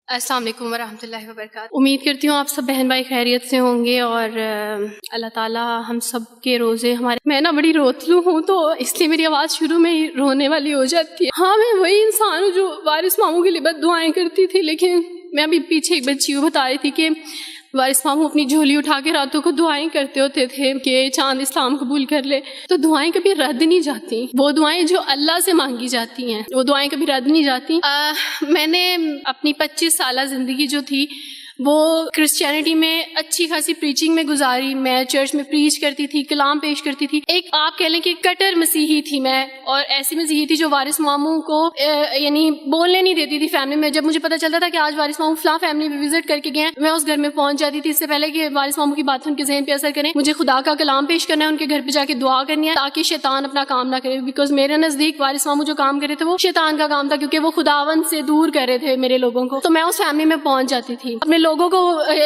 السلام علیکم ورحمۃ اللہ وبرکاتہ۔ امید کرتی ہوں آپ سب بہن بھائی خیریت سے ہوں گے، اور اللہ تعالیٰ ہم سب کے روزے ہمارے، میں نا بڑی روتلو ہوں تو اس لیے میری آواز شروع میں ہی رونے والی ہو جاتی ہے۔ ہاں، میں وہی انسان ہوں جو وارث ماموں کے لیے بد دعائیں کرتی تھی، لیکن میں ابھی پیچھے ایک بچی کو بتا رہی تھی کہ وارث ماموں اپنی جھولی اٹھا کے راتوں کو دعائیں کرتے ہوتے تھے کہ چاند اسلام قبول کر لے، تو دعائیں کبھی رد نہیں جاتی، وہ دعائیں جو اللہ سے مانگی جاتی ہیں وہ دعائیں کبھی رد نہیں جاتی۔ میں نے اپنی 25 سالہ زندگی جو تھی وہ کرسچینٹی میں اچھی خاصی پریچنگ میں گزاری، میں چرچ میں پریچ کرتی تھی، کلام پیش کرتی تھی، ایک آپ کہہ لیں کہ کٹر مسیحی تھی میں، اور ایسی مسیحی تھی جو وارث ماموں کو یعنی بولنے نہیں دیتی تھی فیملی میں۔ جب مجھے پتہ چلتا تھا کہ آج وارث ماموں فلاں فیملی میں وزٹ کر کے گئے ہیں، میں اس گھر میں پہنچ جاتی تھی اس سے پہلے کہ وارث ماموں کی باتیں ان کے ذہن پہ اثر کریں۔ مجھے خدا کا کلام پیش کرنا ہے، ان کے گھر پہ جا کے دعا کرنی ہے تاکہ شیطان اپنا کام نہ کرے، بیکاز میرے نزدیک وارث ماموں جو کام کرے تھے وہ شیطان کا کام تھا، کیونکہ وہ خداوند سے دور کر رہے تھے میرے لوگوں کو۔ تو میں اس فیملی میں پہنچ جاتی تھی، اپنے لوگوں کو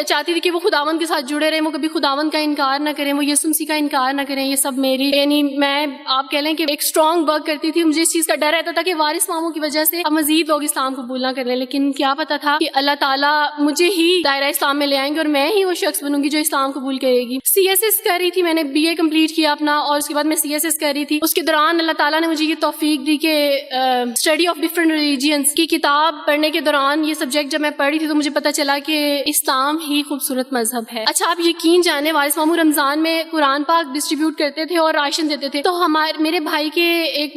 چاہتی تھی کہ وہ خداوند کے ساتھ جڑے رہیں، وہ کبھی خداوند کا انکار نہ کریں، وہ یسوع مسیح کا انکار نہ کریں۔ یہ سب میری یعنی میں آپ کہہ لیں کہ ایک اسٹرانگ ورک کرتی تھی۔ مجھے اس چیز کا ڈر رہتا تھا کہ وارث ماموں کی وجہ سے اب مزید لوگ اسلام قبول نہ کر لیں، لیکن کیا پتا تھا کہ اللہ تعالیٰ مجھے ہی دائرہ اسلام میں لے آئیں گے اور میں ہی وہ شخص بنوں گی جو اسلام قبول کرے گی۔ CSS کر رہی تھی، میں نے BA کمپلیٹ کیا اپنا، اور اس کے بعد میں CSS کر رہی تھی۔ اس کے دوران اللہ تعالیٰ نے مجھے یہ توفیق دی کہ اسٹڈی آف ڈفرنٹ ریلیجنس کی کتاب پڑھنے کے دوران یہ سبجیکٹ جب میں پڑھ رہی تھی تو مجھے پتا چلا کہ اسلام ہی خوبصورت مذہب ہے۔ اچھا، آپ یقین جانیں وارث ماموں رمضان میں قرآن پاک ڈسٹریبیوٹ کرتے تھے اور راشن دیتے تھے، تو میرے بھائی کے ایک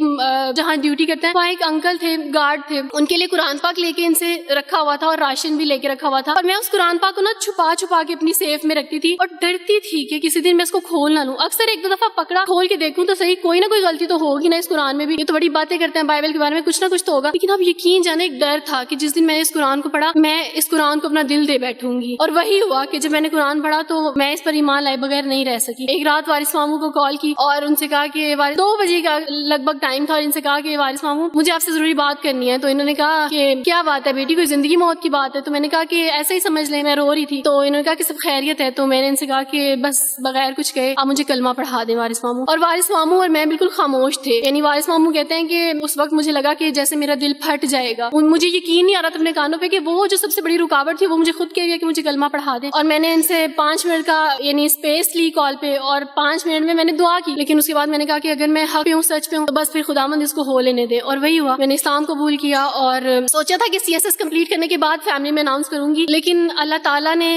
جہاں ڈیوٹی کرتے ہیں وہاں ایک انکل تھے، گارڈ تھے، ان کے لیے قرآن پاک لے کے ان سے رکھا ہوا تھا اور راشن بھی لے کے رکھا ہوا تھا، اور میں اس قرآن پاک کو نا چھپا کے اپنی سیف میں رکھتی تھی اور ڈرتی تھی کہ کسی دن میں اس کو کھول نہ لوں۔ اکثر ایک دو دفعہ پکڑا، کھول کے دیکھوں تو صحیح، کوئی نہ کوئی غلطی تو ہوگی نا اس قرآن میں بھی، یہ تو بڑی باتیں کرتے ہیں بائبل کے بارے میں، کچھ نہ کچھ تو ہوگا۔ لیکن اب یقین جانے ایک ڈر تھا کہ جس دن میں اس قرآن کو پڑھا میں اس قرآن کو اپنا دل دے بیٹھوں گی، اور وہی ہوا کہ جب میں نے قرآن پڑھا تو میں اس پر ایمان لائے بغیر نہیں رہ سکی۔ ایک رات وارث ماموں کو کال کی اور ان سے کہا کہ 2 بجے کا لگ بھگ ٹائم تھا، اور ان سے کہا کہ وارث ماموں مجھے آپ سے ضروری بات کرنی ہے۔ تو انہوں نے کہا کہ کیا بات ہے بیٹی، کوئی زندگی موت کی بات ہے؟ تو میں نے کہا کہ ایسا ہی سمجھ لیں، میں رو رہی تھی۔ تو انہوں نے کہا کہ سب خیریت ہے، تو میں نے ان سے کہا کہ بس بغیر کچھ کہے آپ مجھے کلمہ پڑھا دیں وارث ماموں۔ اور وارث ماموں اور میں بالکل خاموش تھے، یعنی وارث ماموں کہتے ہیں کہ اس وقت مجھے لگا کہ جیسے میرا دل پھٹ جائے گا، مجھے یقین نہیں آ رہا تھا اپنے کانوں پہ کہ وہ جو سب سے بڑی رکاوٹ تھی وہ مجھے خود کہہ رہی ہے کہ مجھے کلمہ پڑھا دیں۔ اور میں نے ان سے 5 منٹ کا یعنی اسپیس لی کال پہ، اور 5 منٹ میں نے دعا کی، لیکن اس کے بعد میں نے کہا کہ اگر میں حق پہ ہوں، سچ پہ ہوں، تو بس پھر خداوند اس کو ہو لینے دے، اور وہی ہوا۔ میں نے اسلام قبول کیا اور سوچا تھا کہ CSS کمپلیٹ کرنے کے بعد فیملی میں اناؤنس کروں گی، لیکن اللہ تعالیٰ نے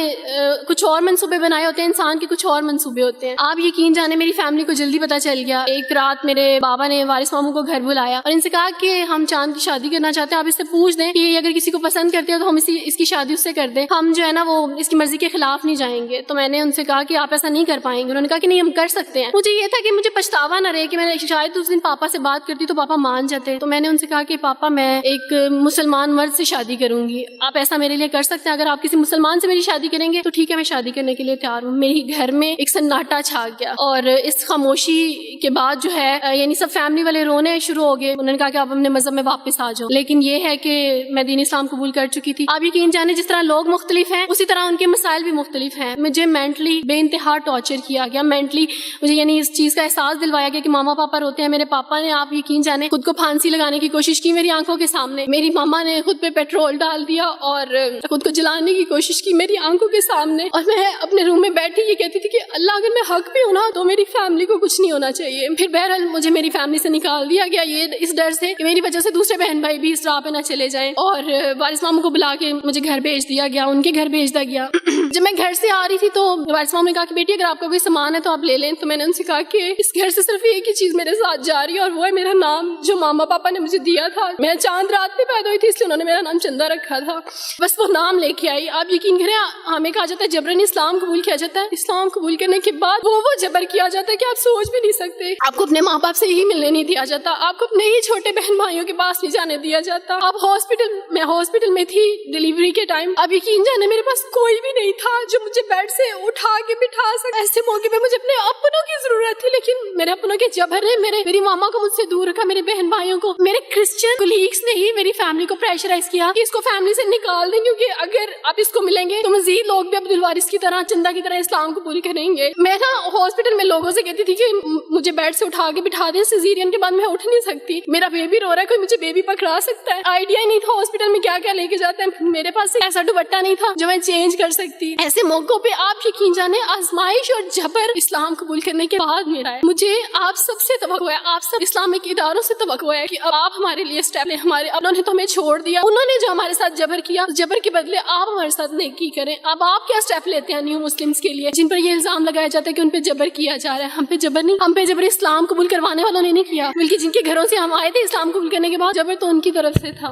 کچھ اور منصوبے بنائے ہوتے ہیں، انسان کے کچھ اور منصوبے ہوتے ہیں۔ آپ یقین جانے میری فیملی کو جلدی پتا چل گیا۔ ایک رات میرے بابا نے وارث ماموں کو گھر بلایا اور ان سے کہا کہ ہم چاند کی شادی کرنا چاہتے ہیں، آپ اس سے پوچھ دیں کہ اگر کسی کو پسند کرتے ہو تو ہم اس کی شادی اس سے کر دیں، ہم جو ہے نا وہ اس کی مرضی کے خلاف نہیں جائیں گے۔ تو میں نے ان سے کہا کہ آپ ایسا نہیں کر پائیں گے، انہوں نے کہا کہ نہیں ہم کر سکتے ہیں۔ مجھے یہ تھا کہ مجھے پچھتاوا نہ رہے کہ میں نے شاید اس دن پاپا سے بات کرتی تو پاپا مان جاتے۔ تو میں نے ان سے کہا کہ پاپا میں ایک مسلمان مرد سے شادی کروں گی، آپ ایسا میرے لیے کر سکتے ہیں؟ اگر آپ کسی مسلمان سے میری شادی کریں گے تو ٹھیک ہے، میں شادی کرنے کے لیے تیار ہوں۔ میری گھر میں ایک سناٹا چھا گیا، اور اس خاموشی کے بعد جو ہے یعنی سب فیملی والے رونے شروع ہو گئے۔ انہوں نے کہا کہ آپ اپنے مذہب میں واپس آ جاؤ، لیکن یہ ہے کہ میں دین اسلام قبول کر چکی تھی۔ آپ یقین جانے جس طرح لوگ مختلف ہیں اسی طرح ان کے مسائل بھی مختلف ہیں۔ مجھے مینٹلی بے انتہا ٹارچر کیا گیا، مینٹلی مجھے یعنی اس چیز کا احساس دلوایا گیا کہ ماما پاپا روتے ہیں۔ میرے پاپا نے آپ یقین جانے خود کو پھانسی لگانے کی کوشش کی میری آنکھوں کے سامنے، میری ماما نے خود پہ پیٹرول ڈال دیا اور خود کو جلانے کی کوشش کی میری آنکھوں کے سامنے، اور میں اپنے روم میں بیٹھی یہ کہتی تھی کہ اللہ اگر میں حق پہ ہوں نا تو میری فیملی کو کچھ نہیں ہونا چاہیے۔ پھر بہرحال مجھے میری فیملی سے نکال دیا گیا، یہ اس ڈر سے کہ میری وجہ سے دوسرے بہن بھائی بھی اس راہ پہ نہ چلے جائیں، اور وارث ماموں کو بلا کے مجھے گھر بھیج دیا گیا، ان کے گھر بھیج دیا گیا۔ جب میں گھر سے آ رہی تھی تو وارث ماموں نے کہا کہ بیٹی اگر آپ کا کوئی سامان ہے تو آپ لے لیں۔ تو میں نے ان سے کہا کہ اس گھر سے صرف ایک ہی چیز میرے ساتھ جا رہی ہے اور وہ ہے میرا نام جو ماما پاپا نے مجھے دیا تھا۔ میں چاند رات میں پیدا ہوئی تھی اس لیے انہوں نے میرا نام چندہ رکھا تھا، بس وہ نام لے کے آئی۔ آپ یقین کریں ہمیں کہا جاتا ہے جبرن اسلام قبول کیا جاتا ہے، اسلام قبول کرنے کے بعد وہ جبر کیا جاتا ہے کہ آپ سوچ بھی نہیں سکتے۔ آپ کو اپنے ماں باپ سے ہی ملنے نہیں دیا جاتا، آپ کو اپنے ہی چھوٹے بہن بھائیوں کے پاس نہیں جانے دیا جاتا۔ آپ ہاسپٹل میں تھی ڈلیوری کے ٹائم، آپ یقین جانے میرے پاس کوئی بھی نہیں تھا جو مجھے بیڈ سے اٹھا کے بٹھا سکے۔ ایسے موقع پہ مجھے اپنے اپنوں کی ضرورت تھی، لیکن میرے اپنوں کے جبر نے میری ماما کو مجھ سے دور رکھا، میرے بہن بھائیوں کو۔ میرے کرسچن کولیگس نے ہی میری فیملی کو پریشرائز کیا کہ اس کو فیملی سے نکال دیں، کیونکہ اگر آپ اس کو ملیں گے تو مزید لوگ بھی عبد الوارث کی طرح چندہ کی طرح اسلام قبول کریں گے۔ میں نا ہاسپٹل میں لوگوں سے کہتی تھی کہ مجھے بیڈ سے اٹھا کے بٹھا دیں، سیزیرین کے بعد میں اٹھ نہیں سکتی، میرا بیبی رو رہا ہے، کوئی مجھے بیبی پکڑا سکتا ہے۔ آئیڈیا ہی نہیں تھا ہاسپٹل میں کیا کیا لے کے جاتے ہیں. میرے پاس ایسا دوپٹہ نہیں تھا جو میں چینج کر سکتی. ایسے موقعوں پہ آپ یقین جانے آزمائش اور جبر اسلام قبول کرنے کے بعد میرا ہے. مجھے آپ سب سے توقع ہے, آپ سب اسلامک اداروں سے توقع ہے کہ اب آپ ہمارے لیے اسٹیپ لیں. انہوں نے تو ہمیں چھوڑ دیا, انہوں نے جو ہمارے ساتھ جبر کیا, جبر کے بدلے آپ ہمارے ساتھ نیکی کریں. اب آپ کیا اسٹیپ لیتے ہیں نیو مسلمس کے لیے جن پر یہ الزام لگایا جاتا ہے کہ ان پہ جبر کیا جا رہا ہے؟ ہم پہ جبر نہیں, ہم پہ جبر اسلام قبول کروانے والوں نے نہیں کیا, بلکہ جن کے گھروں سے ہم آئے تھے اسلام قبول کرنے کے بعد جبر تو ان کی طرف سے تھا.